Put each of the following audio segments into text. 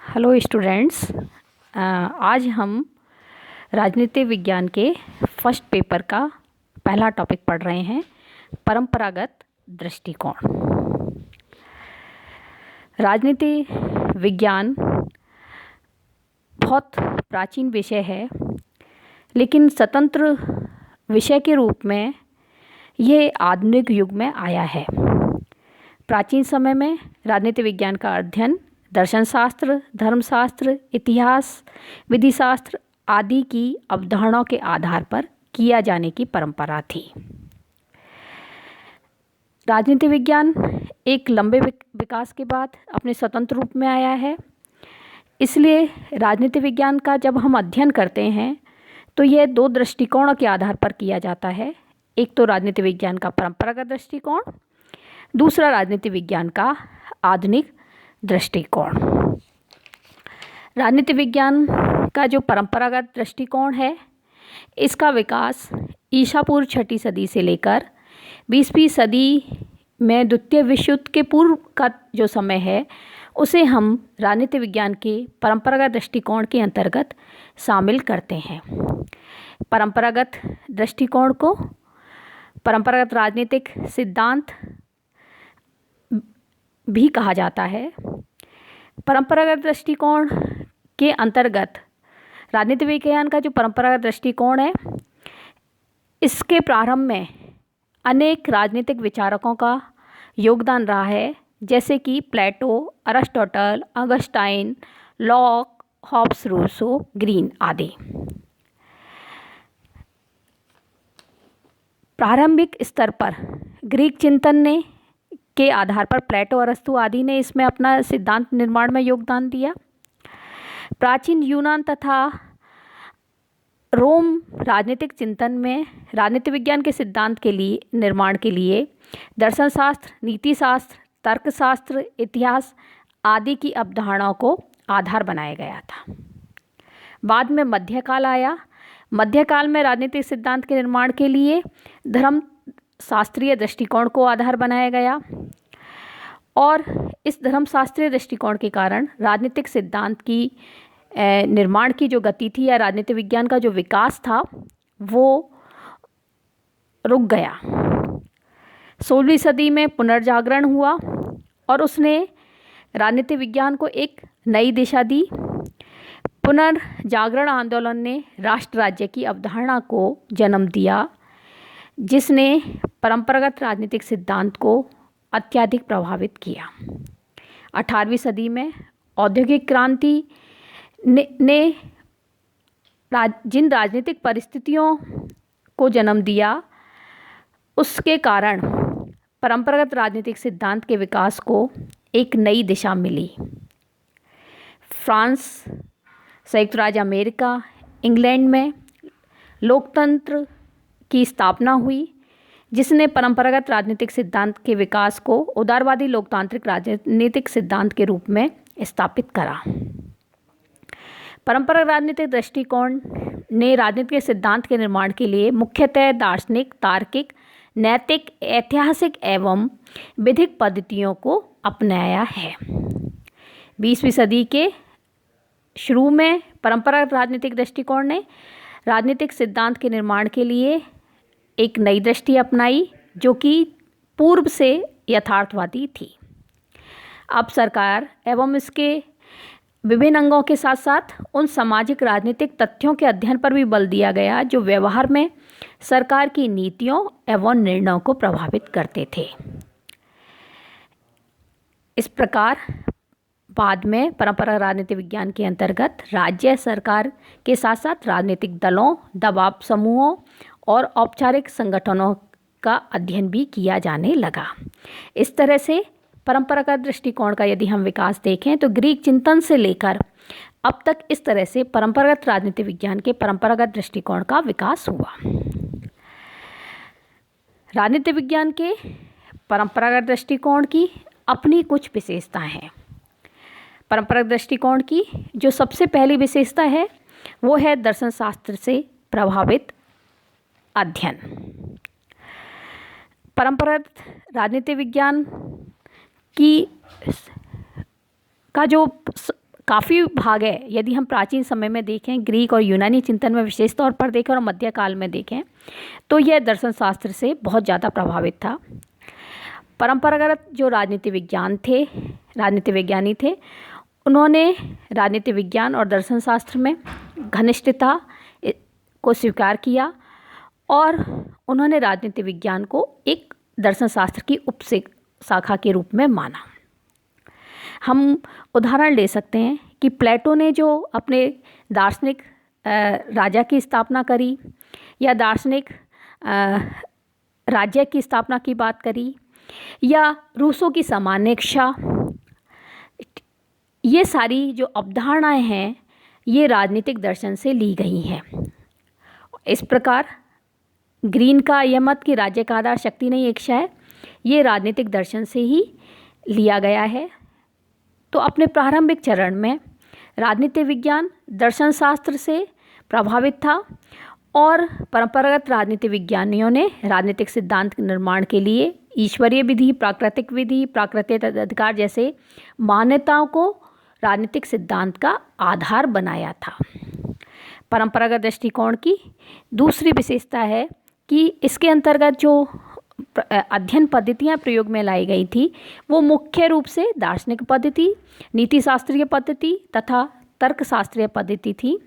Hello students. आज हम राजनीति विज्ञान के फर्स्ट पेपर का पहला टॉपिक पढ़ रहे हैं, परंपरागत दृष्टिकोण। राजनीति विज्ञान बहुत प्राचीन विषय है, लेकिन स्वतंत्र विषय के रूप में ये आधुनिक युग में आया है। प्राचीन समय में राजनीति विज्ञान का अध्ययन दर्शन शास्त्र, धर्मशास्त्र, इतिहास, विधि शास्त्र आदि की अवधारणाओं के आधार पर किया जाने की परंपरा थी। राजनीति विज्ञान एक लंबे विकास के बाद अपने स्वतंत्र रूप में आया है। इसलिए राजनीति विज्ञान का जब हम अध्ययन करते हैं तो यह दो दृष्टिकोणों के आधार पर किया जाता है। एक तो राजनीति विज्ञान का परंपरागत दृष्टिकोण, दूसरा राजनीति विज्ञान का आधुनिक दृष्टिकोण। राजनीति विज्ञान का जो परंपरागत दृष्टिकोण है, इसका विकास ईसा पूर्व 6वीं सदी से लेकर 20वीं सदी में द्वितीय विश्व युद्ध के पूर्व का जो समय है, उसे हम राजनीति विज्ञान के परंपरागत दृष्टिकोण के अंतर्गत शामिल करते हैं। परंपरागत दृष्टिकोण को परंपरागत राजनीतिक सिद्धांत भी कहा जाता है। परंपरागत दृष्टिकोण के अंतर्गत राजनीति विज्ञान का जो परंपरागत दृष्टिकोण है, इसके प्रारंभ में अनेक राजनीतिक विचारकों का योगदान रहा है, जैसे कि Plato, Aristotle, Augustine, Locke, Hobbes, Rousseau, Green आदि। प्रारंभिक स्तर पर ग्रीक चिंतन के आधार पर प्लेटो, अरस्तु आदि ने इसमें अपना सिद्धांत निर्माण में योगदान दिया। प्राचीन यूनान तथा रोम राजनीतिक चिंतन में राजनीति विज्ञान के सिद्धांत के लिए निर्माण के लिए दर्शन शास्त्र, नीति शास्त्र, तर्कशास्त्र, इतिहास आदि की अवधारणाओं को आधार बनाया गया था। बाद में मध्यकाल आया। मध्यकाल में राजनीतिक सिद्धांत के निर्माण के लिए धर्म शास्त्रीय दृष्टिकोण को आधार बनाया गया, और इस धर्मशास्त्रीय दृष्टिकोण के कारण राजनीतिक सिद्धांत की निर्माण की जो गति थी या राजनीति विज्ञान का जो विकास था, वो रुक गया। 16वीं सदी में पुनर्जागरण हुआ और उसने राजनीति विज्ञान को एक नई दिशा दी। पुनर्जागरण आंदोलन ने राष्ट्र राज्य की अवधारणा को जन्म दिया, जिसने परंपरागत राजनीतिक सिद्धांत को अत्यधिक प्रभावित किया। 18वीं सदी में औद्योगिक क्रांति ने जिन राजनीतिक परिस्थितियों को जन्म दिया, उसके कारण परंपरागत राजनीतिक सिद्धांत के विकास को एक नई दिशा मिली। फ्रांस, संयुक्त राज्य अमेरिका, इंग्लैंड में लोकतंत्र की स्थापना हुई, जिसने परंपरागत राजनीतिक सिद्धांत के विकास को उदारवादी लोकतांत्रिक राजनीतिक सिद्धांत के रूप में स्थापित करा। परंपरागत राजनीतिक दृष्टिकोण ने राजनीति के सिद्धांत के निर्माण के लिए मुख्यतः दार्शनिक, तार्किक, नैतिक, ऐतिहासिक एवं विधिक पद्धतियों को अपनाया है। 20वीं सदी के शुरू में परंपरागत राजनीतिक दृष्टिकोण ने राजनीतिक सिद्धांत के निर्माण के लिए एक नई दृष्टि अपनाई, जो कि पूर्व से यथार्थवादी थी। अब सरकार एवं इसके विभिन्न अंगों के साथ साथ उन सामाजिक राजनीतिक तथ्यों के अध्ययन पर भी बल दिया गया जो व्यवहार में सरकार की नीतियों एवं निर्णयों को प्रभावित करते थे। इस प्रकार बाद में परंपरागत राजनीति विज्ञान के अंतर्गत राज्य सरकार के साथ साथ राजनीतिक दलों, दबाव समूहों और औपचारिक संगठनों का अध्ययन भी किया जाने लगा। इस तरह से परंपरागत दृष्टिकोण का यदि हम विकास देखें तो ग्रीक चिंतन से लेकर अब तक इस तरह से परंपरागत राजनीति विज्ञान के परंपरागत दृष्टिकोण का विकास हुआ। राजनीति विज्ञान के परंपरागत दृष्टिकोण की अपनी कुछ विशेषताएं हैं। परंपरागत दृष्टिकोण की जो सबसे पहली विशेषता है, वो है दर्शन शास्त्र से प्रभावित अध्ययन। परंपरागत राजनीति विज्ञान की का जो काफ़ी भाग है, यदि हम प्राचीन समय में देखें, ग्रीक और यूनानी चिंतन में विशेष तौर पर देखें और मध्यकाल में देखें, तो यह दर्शन शास्त्र से बहुत ज़्यादा प्रभावित था। परंपरागत जो राजनीति विज्ञान थे, राजनीति विज्ञानी थे, उन्होंने राजनीति विज्ञान और दर्शन शास्त्र में घनिष्ठता को स्वीकार किया और उन्होंने राजनीति विज्ञान को एक दर्शन शास्त्र की उपशाखा के रूप में माना। हम उदाहरण ले सकते हैं कि प्लेटो ने जो अपने दार्शनिक राजा की स्थापना करी या दार्शनिक राज्य की स्थापना की बात करी, या रूसो की सामान्य इच्छा, ये सारी जो अवधारणाएं हैं ये राजनीतिक दर्शन से ली गई हैं। इस प्रकार ग्रीन का यह मत कि राज्य का आधार शक्ति नहीं इच्छा है, ये राजनीतिक दर्शन से ही लिया गया है। तो अपने प्रारंभिक चरण में राजनीति विज्ञान दर्शन शास्त्र से प्रभावित था और परंपरागत राजनीति विज्ञानियों ने राजनीतिक सिद्धांत के निर्माण के लिए ईश्वरीय विधि, प्राकृतिक अधिकार जैसे मान्यताओं को राजनीतिक सिद्धांत का आधार बनाया था। परंपरागत दृष्टिकोण की दूसरी विशेषता है कि इसके अंतर्गत जो अध्ययन पद्धतियाँ प्रयोग में लाई गई थी वो मुख्य रूप से दार्शनिक पद्धति, नीति शास्त्रीय पद्धति तथा तर्कशास्त्रीय पद्धति थी।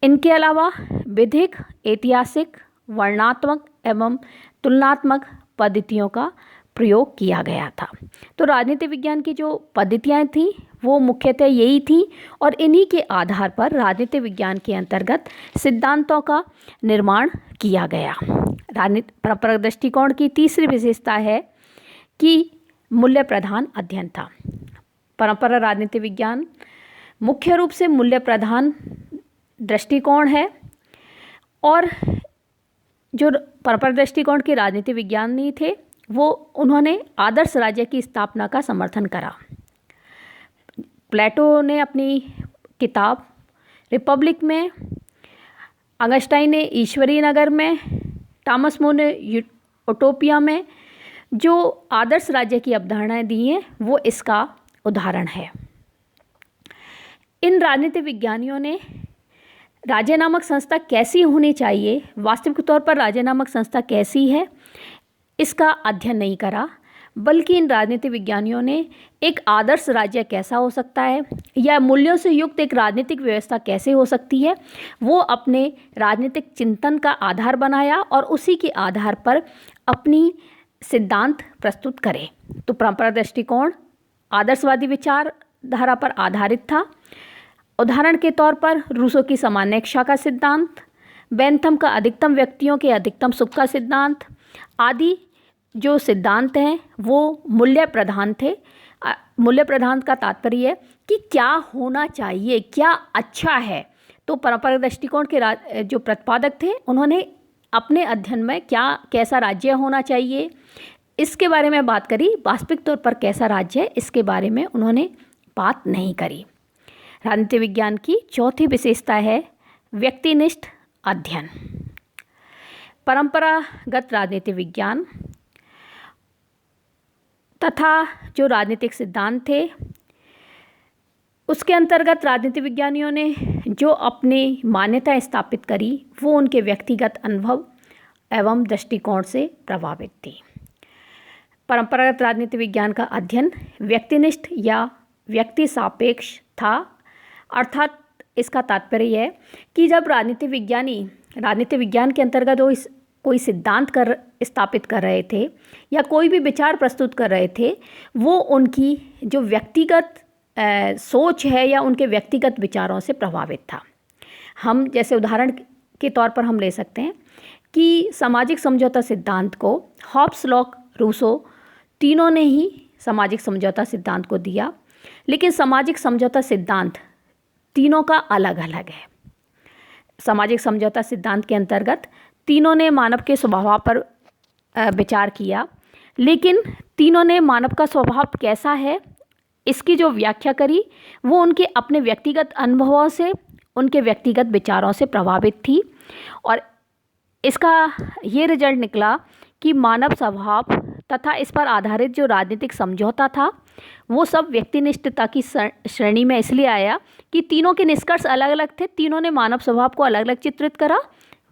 इनके अलावा विधिक, ऐतिहासिक, वर्णनात्मक एवं तुलनात्मक पद्धतियों का प्रयोग किया गया था। तो राजनीति विज्ञान की जो पद्धतियाँ थीं वो मुख्यतः यही थी और इन्हीं के आधार पर राजनीति विज्ञान के अंतर्गत सिद्धांतों का निर्माण किया गया। राजनीति परंपरागत दृष्टिकोण की तीसरी विशेषता है कि मूल्य प्रधान अध्ययन था। परंपरा राजनीति विज्ञान मुख्य रूप से मूल्य प्रधान दृष्टिकोण है और जो परंपरा दृष्टिकोण के राजनीति विज्ञानी थे वो उन्होंने आदर्श राज्य की स्थापना का समर्थन करा। प्लेटो ने अपनी किताब रिपब्लिक में, अगस्टाइन ने ईश्वरीय नगर में, थॉमस मोर ने यूटोपिया में जो आदर्श राज्य की अवधारणाएं दी हैं वो इसका उदाहरण है। इन राजनीति विज्ञानियों ने राज्य नामक संस्था कैसी होनी चाहिए, वास्तविक तौर पर राज्य नामक संस्था कैसी है, इसका अध्ययन नहीं करा, बल्कि इन राजनीति विज्ञानियों ने एक आदर्श राज्य कैसा हो सकता है या मूल्यों से युक्त एक राजनीतिक व्यवस्था कैसे हो सकती है, वो अपने राजनीतिक चिंतन का आधार बनाया और उसी के आधार पर अपनी सिद्धांत प्रस्तुत करे। तो परंपरा दृष्टिकोण आदर्शवादी विचारधारा पर आधारित था। उदाहरण के तौर पर रूसो की सामान्य इच्छा का सिद्धांत, बेंथम का अधिकतम व्यक्तियों के अधिकतम सुख का सिद्धांत आदि जो सिद्धांत हैं वो मूल्य प्रधान थे। मूल्य प्रधान का तात्पर्य है कि क्या होना चाहिए, क्या अच्छा है। तो परंपरागत दृष्टिकोण के जो प्रतिपादक थे उन्होंने अपने अध्ययन में कैसा राज्य होना चाहिए इसके बारे में बात करी, वास्तविक तौर पर कैसा राज्य है इसके बारे में उन्होंने बात नहीं करी। राजनीति विज्ञान की चौथी विशेषता है व्यक्तिनिष्ठ अध्ययन। परंपरागत राजनीति विज्ञान तथा जो राजनीतिक सिद्धांत थे उसके अंतर्गत राजनीति विज्ञानियों ने जो अपनी मान्यताएं स्थापित करी वो उनके व्यक्तिगत अनुभव एवं दृष्टिकोण से प्रभावित थी। परंपरागत राजनीति विज्ञान का अध्ययन व्यक्तिनिष्ठ या व्यक्ति सापेक्ष था, अर्थात इसका तात्पर्य है कि जब राजनीति विज्ञान के अंतर्गत वो कोई सिद्धांत स्थापित कर रहे थे या कोई भी विचार प्रस्तुत कर रहे थे वो उनकी जो व्यक्तिगत सोच है या उनके व्यक्तिगत विचारों से प्रभावित था। हम जैसे उदाहरण के तौर पर हम ले सकते हैं कि सामाजिक समझौता सिद्धांत को हॉब्स, लॉक, रूसो तीनों ने ही सामाजिक समझौता सिद्धांत को दिया, लेकिन सामाजिक समझौता सिद्धांत तीनों का अलग अलग है। सामाजिक समझौता सिद्धांत के अंतर्गत तीनों ने मानव के स्वभाव पर विचार किया, लेकिन तीनों ने मानव का स्वभाव कैसा है इसकी जो व्याख्या करी वो उनके अपने व्यक्तिगत अनुभवों से, उनके व्यक्तिगत विचारों से प्रभावित थी और इसका ये रिजल्ट निकला कि मानव स्वभाव तथा इस पर आधारित जो राजनीतिक समझौता था वो सब व्यक्तिनिष्ठता की श्रेणी में इसलिए आया कि तीनों के निष्कर्ष अलग अलग थे। तीनों ने मानव स्वभाव को अलग अलग चित्रित करा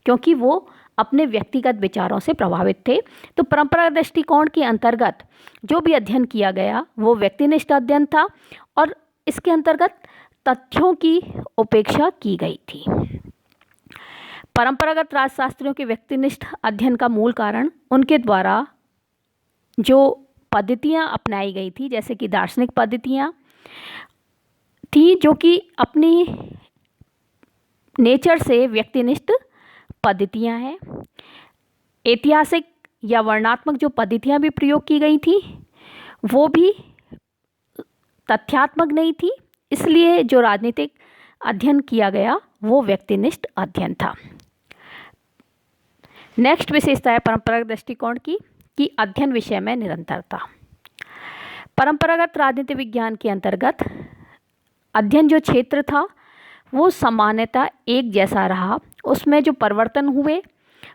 क्योंकि वो अपने व्यक्तिगत विचारों से प्रभावित थे। तो परंपरागत दृष्टिकोण के अंतर्गत जो भी अध्ययन किया गया वो व्यक्तिनिष्ठ अध्ययन था और इसके अंतर्गत तथ्यों की उपेक्षा की गई थी। परंपरागत राजशास्त्रियों के व्यक्तिनिष्ठ अध्ययन का मूल कारण उनके द्वारा जो पद्धतियाँ अपनाई गई थी, जैसे कि दार्शनिक पद्धतियाँ थी जो कि अपनी नेचर से व्यक्तिनिष्ठ पद्धतियाँ हैं। ऐतिहासिक या वर्णनात्मक जो पद्धतियाँ भी प्रयोग की गई थी वो भी तथ्यात्मक नहीं थी, इसलिए जो राजनीतिक अध्ययन किया गया वो व्यक्तिनिष्ठ अध्ययन था। नेक्स्ट विशेषता है परंपरागत दृष्टिकोण की कि अध्ययन विषय में निरंतरता। परंपरागत राजनीति विज्ञान के अंतर्गत अध्ययन जो क्षेत्र था वो सामान्यतः एक जैसा रहा, उसमें जो परिवर्तन हुए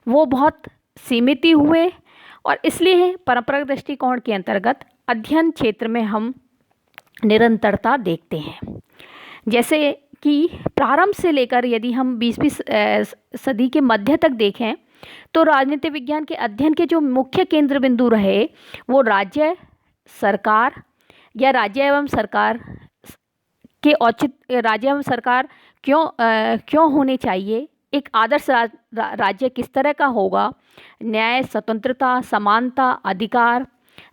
वो बहुत सीमित ही हुए और इसलिए परंपरागत दृष्टिकोण के अंतर्गत अध्ययन क्षेत्र में हम निरंतरता देखते हैं। जैसे कि प्रारंभ से लेकर यदि हम 20वीं सदी के मध्य तक देखें तो राजनीति विज्ञान के अध्ययन के जो मुख्य केंद्र बिंदु रहे वो राज्य सरकार या राज्य एवं सरकार के औचित्य, राज्य एवं सरकार क्यों होने चाहिए, एक आदर्श राज्य किस तरह का होगा, न्याय, स्वतंत्रता, समानता, अधिकार,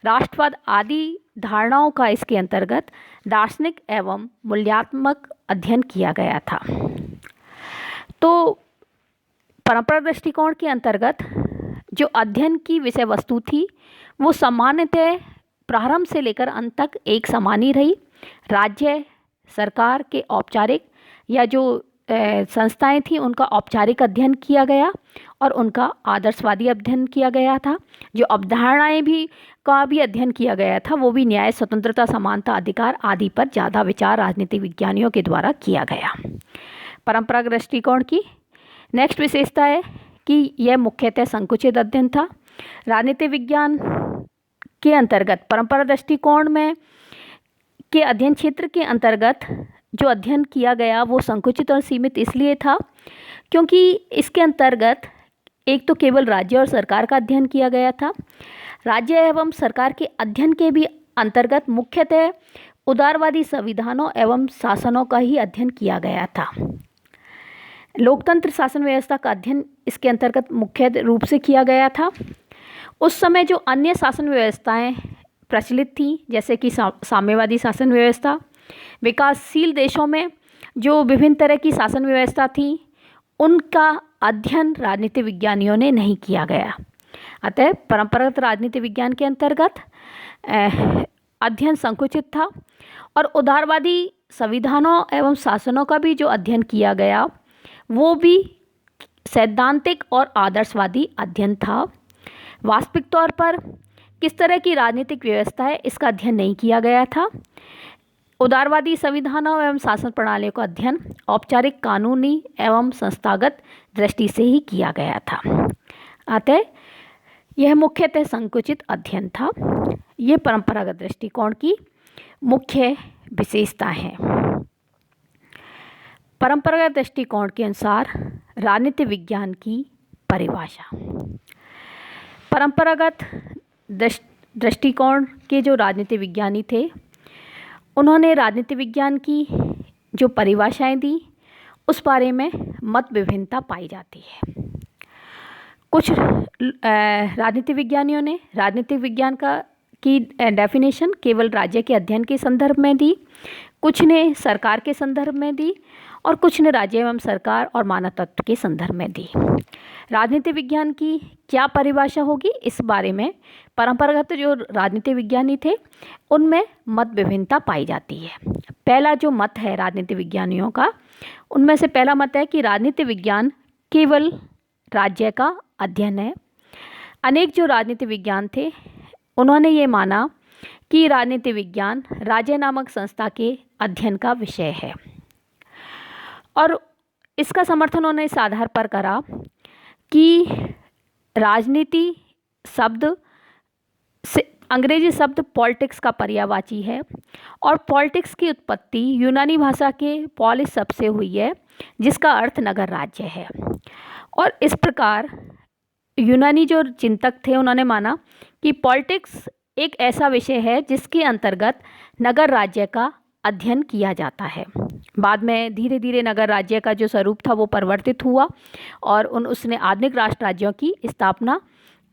राष्ट्रवाद आदि धारणाओं का इसके अंतर्गत दार्शनिक एवं मूल्यात्मक अध्ययन किया गया था। तो परंपरा दृष्टिकोण के अंतर्गत जो अध्ययन की विषय वस्तु थी वो सामान्यतः प्रारंभ से लेकर अंत तक एक समान ही रही। राज्य सरकार के औपचारिक या जो संस्थाएं थी उनका औपचारिक अध्ययन किया गया और उनका आदर्शवादी अध्ययन किया गया था। जो अवधारणाएं का भी अध्ययन किया गया था वो भी न्याय, स्वतंत्रता, समानता, अधिकार आदि पर ज़्यादा विचार राजनीतिक विज्ञानियों के द्वारा किया गया। परंपरागत दृष्टिकोण की नेक्स्ट विशेषता है कि यह मुख्यतः संकुचित अध्ययन था। राजनीतिक विज्ञान के अंतर्गत परंपरा दृष्टिकोण में के अध्ययन क्षेत्र के अंतर्गत जो अध्ययन किया गया वो संकुचित और सीमित इसलिए था क्योंकि इसके अंतर्गत एक तो केवल राज्य और सरकार का अध्ययन किया गया था। राज्य एवं सरकार के अध्ययन के भी अंतर्गत मुख्यतः उदारवादी संविधानों एवं शासनों का ही अध्ययन किया गया था। लोकतंत्र शासन व्यवस्था का अध्ययन इसके अंतर्गत मुख्य रूप से किया गया था। उस समय जो अन्य शासन व्यवस्थाएं प्रचलित थी जैसे कि साम्यवादी शासन व्यवस्था, विकासशील देशों में जो विभिन्न तरह की शासन व्यवस्था थी उनका अध्ययन राजनीति विज्ञानियों ने नहीं किया गया। अतः परंपरागत राजनीति विज्ञान के अंतर्गत अध्ययन संकुचित था और उदारवादी संविधानों एवं शासनों का भी जो अध्ययन किया गया वो भी सैद्धांतिक और आदर्शवादी अध्ययन था। वास्तविक तौर पर किस तरह की राजनीतिक व्यवस्था है इसका अध्ययन नहीं किया गया था। उदारवादी संविधानों एवं शासन प्रणालियों का अध्ययन औपचारिक, कानूनी एवं संस्थागत दृष्टि से ही किया गया था। अतः यह मुख्यतः संकुचित अध्ययन था। ये परंपरागत दृष्टिकोण की मुख्य विशेषता है। परंपरागत दृष्टिकोण के अनुसार राजनीति विज्ञान की परिभाषा। परंपरागत दृष्टिकोण के जो राजनीति विज्ञानी थे उन्होंने राजनीति विज्ञान की जो परिभाषाएं दी उस बारे में मत विभिन्नता पाई जाती है। कुछ राजनीति विज्ञानियों ने राजनीतिक विज्ञान की डेफिनेशन केवल राज्य के अध्ययन के संदर्भ में दी, कुछ ने सरकार के संदर्भ में दी और कुछ ने राज्य एवं सरकार और मानव तत्व के संदर्भ में दी। राजनीति विज्ञान की क्या परिभाषा होगी इस बारे में परंपरागत जो राजनीति विज्ञानी थे उनमें मत विभिन्नता पाई जाती है। पहला जो मत है राजनीति विज्ञानियों का, उनमें से पहला मत है कि राजनीति विज्ञान केवल राज्य का अध्ययन है। अनेक जो राजनीति विज्ञान थे उन्होंने ये माना कि राजनीति विज्ञान राज्य नामक संस्था के अध्ययन का विषय है और इसका समर्थन उन्होंने इस आधार पर करा कि राजनीति शब्द अंग्रेजी शब्द पॉलिटिक्स का पर्यायवाची है और पॉलिटिक्स की उत्पत्ति यूनानी भाषा के पॉलिस शब्द से हुई है, जिसका अर्थ नगर राज्य है। और इस प्रकार यूनानी जो चिंतक थे उन्होंने माना कि पॉलिटिक्स एक ऐसा विषय है जिसके अंतर्गत नगर राज्य का अध्ययन किया जाता है। बाद में धीरे धीरे नगर राज्य का जो स्वरूप था वो परिवर्तित हुआ और उसने आधुनिक राष्ट्र राज्यों की स्थापना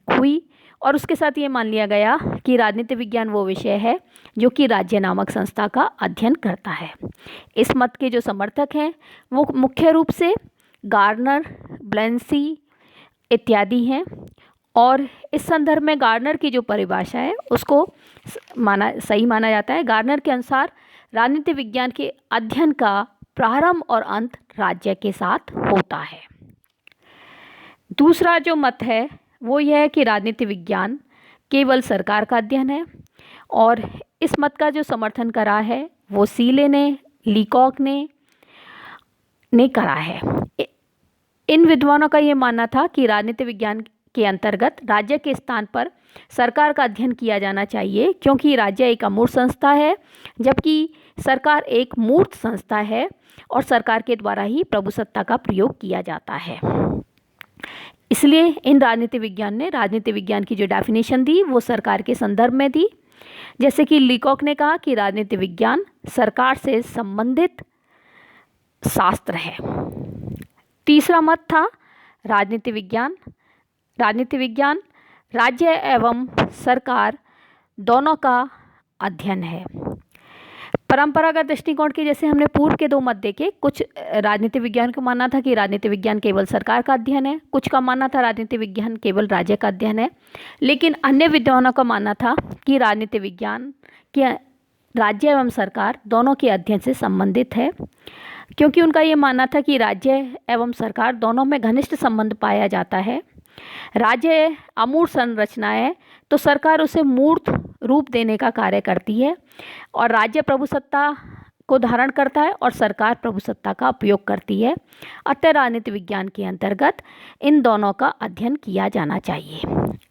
हुई। और उसके साथ ये मान लिया गया कि राजनीति विज्ञान वो विषय है जो कि राज्य नामक संस्था का अध्ययन करता है। इस मत के जो समर्थक हैं वो मुख्य रूप से गार्नर, ब्लेंसी इत्यादि हैं। और इस संदर्भ में गार्नर की जो परिभाषा है उसको सही माना जाता है। गार्नर के अनुसार राजनीति विज्ञान के अध्ययन का प्रारंभ और अंत राज्य के साथ होता है। दूसरा जो मत है वो यह है कि राजनीति विज्ञान केवल सरकार का अध्ययन है और इस मत का जो समर्थन करा है वो सीले ने, लीकॉक ने करा है। इन विद्वानों का ये मानना था कि राजनीति विज्ञान के अंतर्गत राज्य के स्थान पर सरकार का अध्ययन किया जाना चाहिए, क्योंकि राज्य एक अमूर्त संस्था है जबकि सरकार एक मूर्त संस्था है और सरकार के द्वारा ही प्रभुसत्ता का प्रयोग किया जाता है। इसलिए इन राजनीति विज्ञान ने राजनीति विज्ञान की जो डेफिनेशन दी वो सरकार के संदर्भ में दी। जैसे कि लीकॉक ने कहा कि राजनीति विज्ञान सरकार से संबंधित शास्त्र है। तीसरा मत था राजनीति विज्ञान राज्य एवं सरकार दोनों का अध्ययन है। परंपरागत दृष्टिकोण के जैसे हमने पूर्व के दो मत देखे, कुछ राजनीति विज्ञान को मानना था कि राजनीति विज्ञान केवल सरकार का अध्ययन है, कुछ का मानना था राजनीति विज्ञान केवल राज्य का अध्ययन है। लेकिन अन्य विद्वानों का मानना था कि राजनीति विज्ञान के राज्य एवं सरकार दोनों के अध्ययन से संबंधित है, क्योंकि उनका ये मानना था कि राज्य एवं सरकार दोनों में घनिष्ठ संबंध पाया जाता है। राज्य अमूर्त संरचना है तो सरकार उसे मूर्त रूप देने का कार्य करती है और राज्य प्रभुसत्ता को धारण करता है और सरकार प्रभुसत्ता का उपयोग करती है। अतः राजनीति विज्ञान के अंतर्गत इन दोनों का अध्ययन किया जाना चाहिए।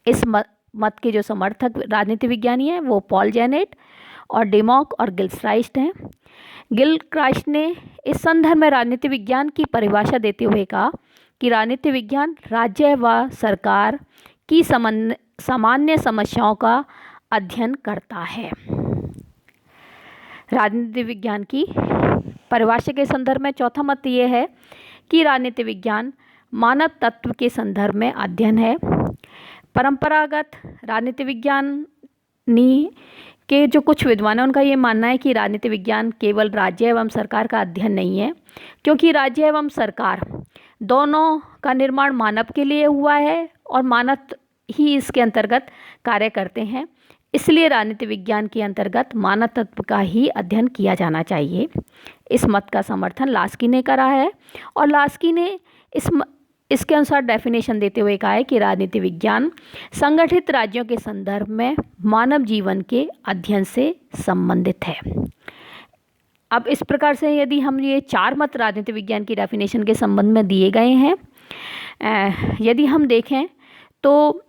इस मत के जो समर्थक राजनीति विज्ञानी हैं वो पॉल जेनेट और डिमॉक और गिलक्राइस्ट हैं। गिलक्राइस्ट ने इस संदर्भ में राजनीति विज्ञान की परिभाषा देते हुए कहा कि राजनीति विज्ञान राज्य व सरकार की सामान्य समस्याओं का अध्ययन करता है। राजनीति विज्ञान की परिभाषा के संदर्भ में चौथा मत ये है कि राजनीति विज्ञान मानव तत्व के संदर्भ में अध्ययन है। परंपरागत राजनीति विज्ञानी के जो कुछ विद्वान हैं उनका ये मानना है कि राजनीति विज्ञान केवल राज्य एवं सरकार का अध्ययन नहीं है, क्योंकि राज्य एवं सरकार दोनों का निर्माण मानव के लिए हुआ है और मानव ही इसके अंतर्गत कार्य करते हैं। इसलिए राजनीति विज्ञान के अंतर्गत मानव तत्व का ही अध्ययन किया जाना चाहिए। इस मत का समर्थन लास्की ने करा है और लास्की ने इसके अनुसार डेफिनेशन देते हुए कहा है कि राजनीति विज्ञान संगठित राज्यों के संदर्भ में मानव जीवन के अध्ययन से संबंधित है। अब इस प्रकार से यदि हम ये चार मत राजनीति विज्ञान की डेफिनेशन के संबंध में दिए गए हैं, यदि हम देखें तो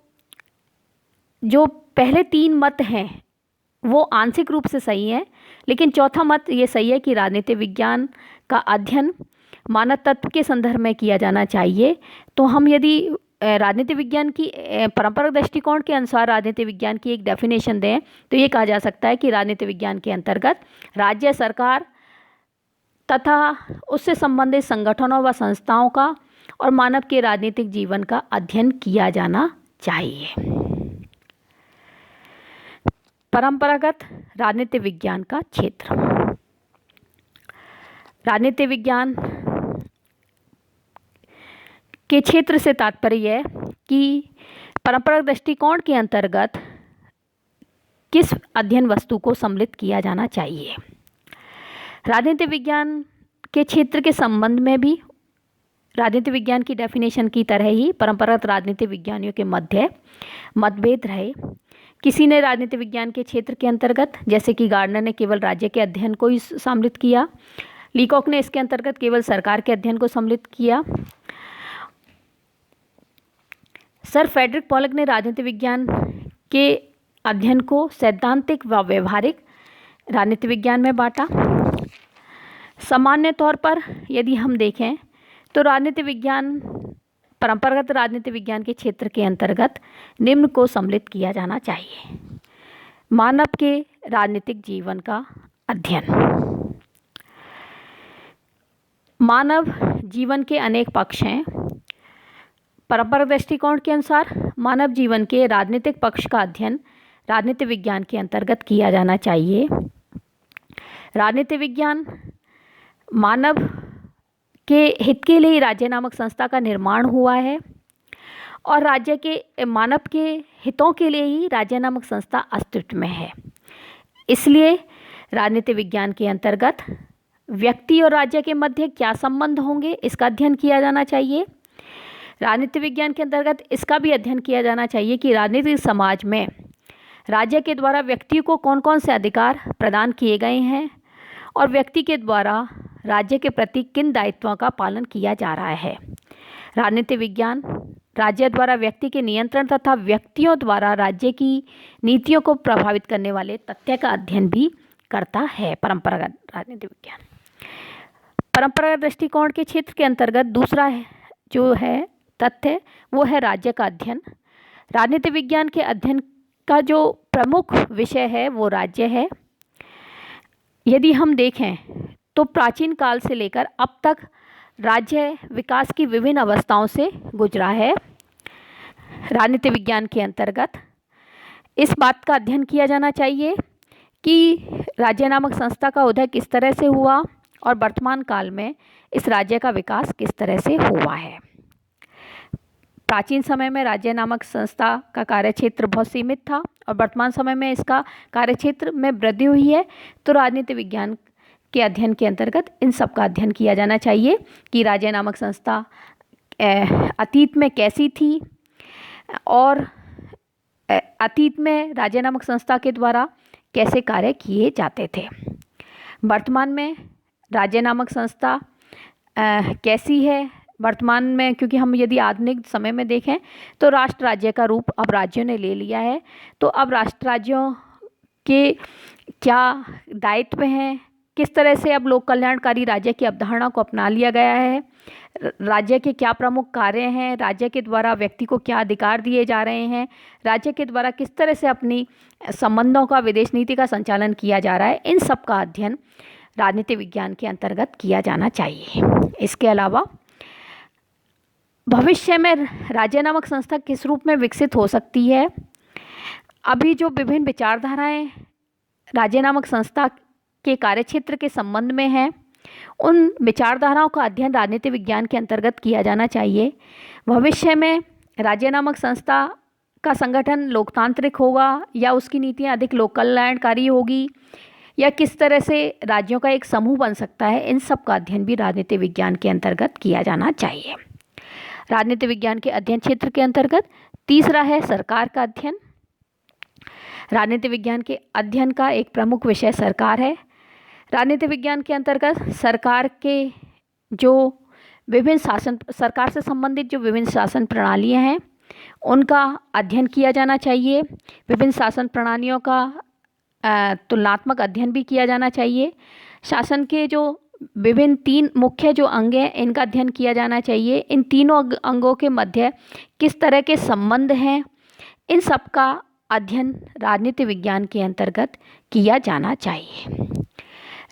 जो पहले तीन मत हैं वो आंशिक रूप से सही है, लेकिन चौथा मत ये सही है कि राजनीति विज्ञान का अध्ययन मानव तत्व के संदर्भ में किया जाना चाहिए। तो हम यदि राजनीति विज्ञान की परंपरागत दृष्टिकोण के अनुसार राजनीति विज्ञान की एक डेफिनेशन दें तो ये कहा जा सकता है कि राजनीति विज्ञान के अंतर्गत राज्य, सरकार तथा उससे संबंधित संगठनों व संस्थाओं का और मानव के राजनीतिक जीवन का अध्ययन किया जाना चाहिए। परंपरागत राजनीति विज्ञान का क्षेत्र। राजनीति विज्ञान के क्षेत्र से तात्पर्य है कि परंपरागत दृष्टिकोण के अंतर्गत किस अध्ययन वस्तु को सम्मिलित किया जाना चाहिए। राजनीति विज्ञान के क्षेत्र के संबंध में भी राजनीति विज्ञान की डेफिनेशन की तरह ही परंपरागत राजनीति विज्ञानियों के मध्य मतभेद रहे। किसी ने राजनीति विज्ञान के क्षेत्र के अंतर्गत, जैसे कि गार्डनर ने केवल राज्य के अध्ययन को ही सम्मिलित किया, लीकॉक ने इसके अंतर्गत केवल सरकार के अध्ययन को सम्मिलित किया। सर फ्रेडरिक पॉलक ने राजनीति विज्ञान के अध्ययन को सैद्धांतिक व व्यवहारिक राजनीति विज्ञान में बांटा। सामान्य तौर पर यदि हम देखें तो राजनीति विज्ञान परंपरागत राजनीति विज्ञान के क्षेत्र के अंतर्गत निम्न को सम्मिलित किया जाना चाहिए। मानव के राजनीतिक जीवन का अध्ययन। मानव जीवन के अनेक पक्ष हैं। परंपरागत दृष्टिकोण के अनुसार मानव जीवन के राजनीतिक पक्ष का अध्ययन राजनीति विज्ञान के अंतर्गत किया जाना चाहिए। राजनीति विज्ञान मानव के हित के लिए राज्य नामक संस्था का निर्माण हुआ है और राज्य के मानव के हितों के लिए ही राज्य नामक संस्था अस्तित्व में है। इसलिए राजनीति विज्ञान के अंतर्गत व्यक्ति और राज्य के मध्य क्या संबंध होंगे, इसका अध्ययन किया जाना चाहिए। राजनीति विज्ञान के अंतर्गत इसका भी अध्ययन किया जाना चाहिए कि राजनीतिक समाज में राज्य के द्वारा व्यक्ति को कौन कौन से अधिकार प्रदान किए गए हैं और व्यक्ति के द्वारा राज्य के प्रति किन दायित्वों का पालन किया जा रहा है। राजनीति विज्ञान राज्य द्वारा व्यक्ति के नियंत्रण तथा व्यक्तियों द्वारा राज्य की नीतियों को प्रभावित करने वाले तथ्य का अध्ययन भी करता है। परंपरागत राजनीति विज्ञान परंपरागत दृष्टिकोण के क्षेत्र के अंतर्गत दूसरा जो है तथ्य वो है राज्य का अध्ययन। राजनीति विज्ञान के अध्ययन का जो प्रमुख विषय है वो राज्य है। यदि हम देखें तो प्राचीन काल से लेकर अब तक राज्य विकास की विभिन्न अवस्थाओं से गुजरा है। राजनीति विज्ञान के अंतर्गत इस बात का अध्ययन किया जाना चाहिए कि राज्य नामक संस्था का उदय किस तरह से हुआ और वर्तमान काल में इस राज्य का विकास किस तरह से हुआ है। प्राचीन समय में राज्य नामक संस्था का कार्यक्षेत्र बहुत सीमित था और वर्तमान समय में इसका कार्यक्षेत्र में वृद्धि हुई है। तो राजनीति विज्ञान के अध्ययन के अंतर्गत इन सब का अध्ययन किया जाना चाहिए कि राज्य नामक संस्था अतीत में कैसी थी और अतीत में राज्य नामक संस्था के द्वारा कैसे कार्य किए जाते थे। वर्तमान में राज्य नामक संस्था कैसी है वर्तमान में, क्योंकि हम यदि आधुनिक समय में देखें तो राष्ट्र राज्य का रूप अब राज्यों ने ले लिया है। तो अब राष्ट्र राज्यों के क्या दायित्व हैं, किस तरह से अब लोक कल्याणकारी राज्य की अवधारणा को अपना लिया गया है, राज्य के क्या प्रमुख कार्य हैं, राज्य के द्वारा व्यक्ति को क्या अधिकार दिए जा रहे हैं, राज्य के द्वारा किस तरह से अपनी संबंधों का विदेश नीति का संचालन किया जा रहा है, इन सब का अध्ययन राजनीति विज्ञान के अंतर्गत किया जाना चाहिए। इसके अलावा भविष्य में राज्य नामक संस्था किस रूप में विकसित हो सकती है, अभी जो विभिन्न विचारधाराएं राज्य नामक संस्था के कार्यक्षेत्र के संबंध में हैं, उन विचारधाराओं का अध्ययन राजनीति विज्ञान के अंतर्गत किया जाना चाहिए। भविष्य में राज्य नामक संस्था का संगठन लोकतांत्रिक होगा या उसकी नीतियां अधिक लोक कल्याणकारी होगी या किस तरह से राज्यों का एक समूह बन सकता है, इन सब का अध्ययन भी राजनीति विज्ञान के अंतर्गत किया जाना चाहिए। राजनीति विज्ञान के अध्ययन क्षेत्र के अंतर्गत तीसरा है सरकार का अध्ययन। राजनीति विज्ञान के अध्ययन का एक प्रमुख विषय सरकार है। राजनीति विज्ञान के अंतर्गत सरकार के जो विभिन्न शासन सरकार से संबंधित जो विभिन्न शासन प्रणालियां हैं उनका अध्ययन किया जाना चाहिए। विभिन्न शासन प्रणालियों का तुलनात्मक अध्ययन भी किया जाना चाहिए। शासन के जो विभिन्न तीन मुख्य जो अंग हैं इनका अध्ययन किया जाना चाहिए। इन तीनों अंगों के मध्य किस तरह के संबंध हैं, इन सब का अध्ययन राजनीति विज्ञान के अंतर्गत किया जाना चाहिए।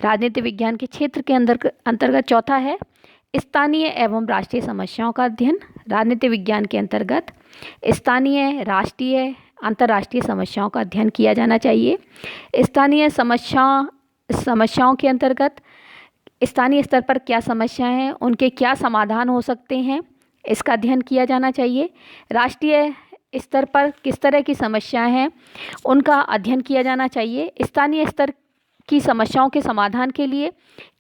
राजनीति विज्ञान के क्षेत्र के अंतर्गत चौथा है स्थानीय एवं राष्ट्रीय समस्याओं का अध्ययन। राजनीति विज्ञान के अंतर्गत स्थानीय, राष्ट्रीय, अंतर्राष्ट्रीय समस्याओं का अध्ययन किया जाना चाहिए। स्थानीय समस्याओं के अंतर्गत स्थानीय स्तर पर क्या समस्याएं हैं, उनके क्या समाधान हो सकते हैं, इसका अध्ययन किया जाना चाहिए। राष्ट्रीय स्तर पर किस तरह की समस्याएं हैं, उनका अध्ययन किया जाना चाहिए। स्थानीय स्तर की समस्याओं के समाधान के लिए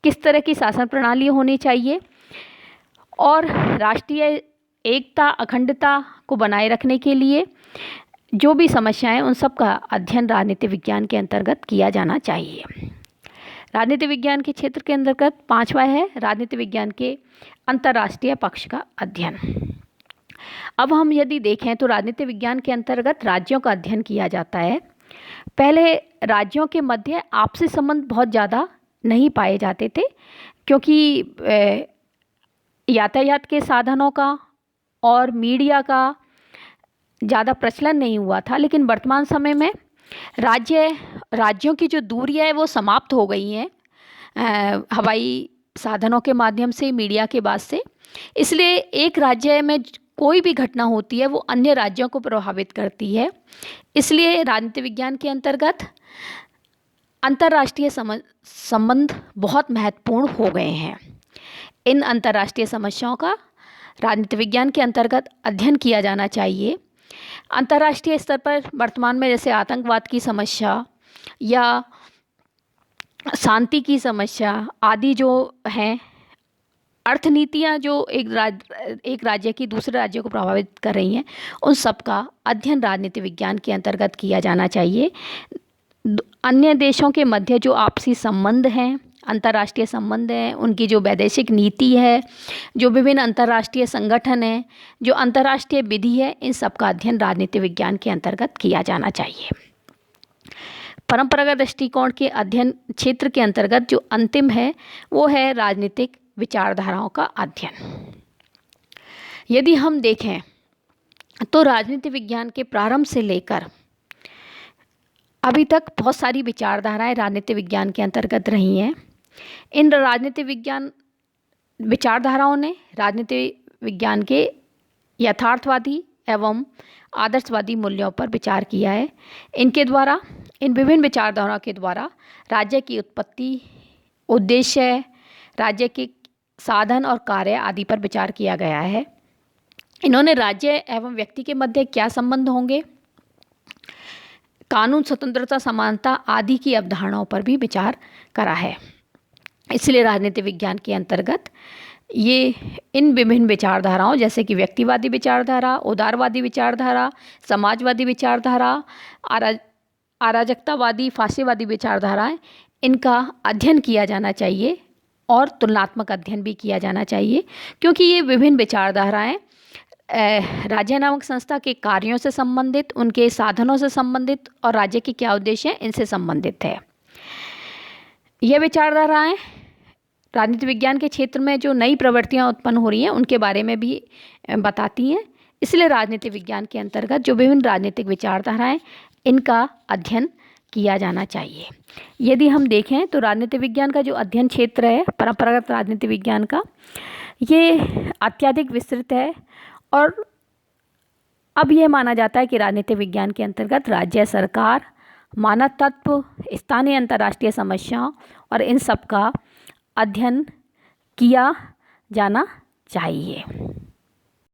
किस तरह की शासन प्रणाली होनी चाहिए और राष्ट्रीय एकता, अखंडता को बनाए रखने के लिए जो भी समस्याएं, उन सब का अध्ययन राजनीति विज्ञान के अंतर्गत किया जाना चाहिए। राजनीति विज्ञान के क्षेत्र के अंतर्गत पांचवा है राजनीति विज्ञान के अंतर्राष्ट्रीय पक्ष का अध्ययन। अब हम यदि देखें तो राजनीति विज्ञान के अंतर्गत राज्यों का अध्ययन किया जाता है पहले राज्यों के मध्य आपसी संबंध बहुत ज़्यादा नहीं पाए जाते थे, क्योंकि यातायात के साधनों का और मीडिया का ज़्यादा प्रचलन नहीं हुआ था। लेकिन वर्तमान समय में राज्यों की जो दूरियां है वो समाप्त हो गई हैं हवाई साधनों के माध्यम से, मीडिया के बाद से। इसलिए एक राज्य में कोई भी घटना होती है वो अन्य राज्यों को प्रभावित करती है। इसलिए राजनीति विज्ञान के अंतर्गत अंतर्राष्ट्रीय संबंध बहुत महत्वपूर्ण हो गए हैं। इन अंतर्राष्ट्रीय समस्याओं का राजनीति विज्ञान के अंतर्गत अध्ययन किया जाना चाहिए। अंतर्राष्ट्रीय स्तर पर वर्तमान में जैसे आतंकवाद की समस्या या शांति की समस्या आदि जो हैं, अर्थनीतियाँ जो एक राज्य की दूसरे राज्य को प्रभावित कर रही हैं, उन सब का अध्ययन राजनीति विज्ञान के अंतर्गत किया जाना चाहिए। अन्य देशों के मध्य जो आपसी संबंध हैं, अंतर्राष्ट्रीय संबंध हैं, उनकी जो वैदेशिक नीति है, जो विभिन्न अंतर्राष्ट्रीय संगठन हैं, जो अंतर्राष्ट्रीय विधि है, इन सब का अध्ययन राजनीति विज्ञान के अंतर्गत किया जाना चाहिए। परंपरागत दृष्टिकोण के अध्ययन क्षेत्र के अंतर्गत जो अंतिम है वो है राजनीतिक विचारधाराओं का अध्ययन। यदि हम देखें तो राजनीति विज्ञान के प्रारंभ से लेकर अभी तक बहुत सारी विचारधाराएं राजनीति विज्ञान के अंतर्गत रही हैं। इन राजनीति विज्ञान विचारधाराओं ने राजनीति विज्ञान के यथार्थवादी एवं आदर्शवादी मूल्यों पर विचार किया है। इन विभिन्न विचारधाराओं के द्वारा राज्य की उत्पत्ति, उद्देश्य, राज्य के साधन और कार्य आदि पर विचार किया गया है। इन्होंने राज्य एवं व्यक्ति के मध्य क्या संबंध होंगे, कानून, स्वतंत्रता, समानता आदि की अवधारणाओं पर भी विचार करा है। इसलिए राजनीति विज्ञान के अंतर्गत ये इन विभिन्न विचारधाराओं जैसे कि व्यक्तिवादी विचारधारा, उदारवादी विचारधारा, समाजवादी विचारधारा, अराजकतावादी, फासीवादी विचारधाराएं, इनका अध्ययन किया जाना चाहिए और तुलनात्मक अध्ययन भी किया जाना चाहिए, क्योंकि ये विभिन्न विचारधाराएं राज्य नामक संस्था के कार्यों से संबंधित, उनके साधनों से संबंधित और राज्य के क्या उद्देश्य हैं इनसे संबंधित है। यह विचारधाराएं राजनीति विज्ञान के क्षेत्र में जो नई प्रवृत्तियां उत्पन्न हो रही हैं उनके बारे में भी बताती हैं। इसलिए राजनीति विज्ञान के अंतर्गत जो विभिन्न राजनीतिक विचारधाराएं, इनका अध्ययन किया जाना चाहिए। यदि हम देखें तो राजनीति विज्ञान का जो अध्ययन क्षेत्र है परंपरागत राजनीति विज्ञान का, ये अत्यधिक विस्तृत है और अब यह माना जाता है कि राजनीति विज्ञान के अंतर्गत राज्य सरकार, मानव तत्व, स्थानीय अंतर्राष्ट्रीय समस्याओं और इन सब का अध्ययन किया जाना चाहिए।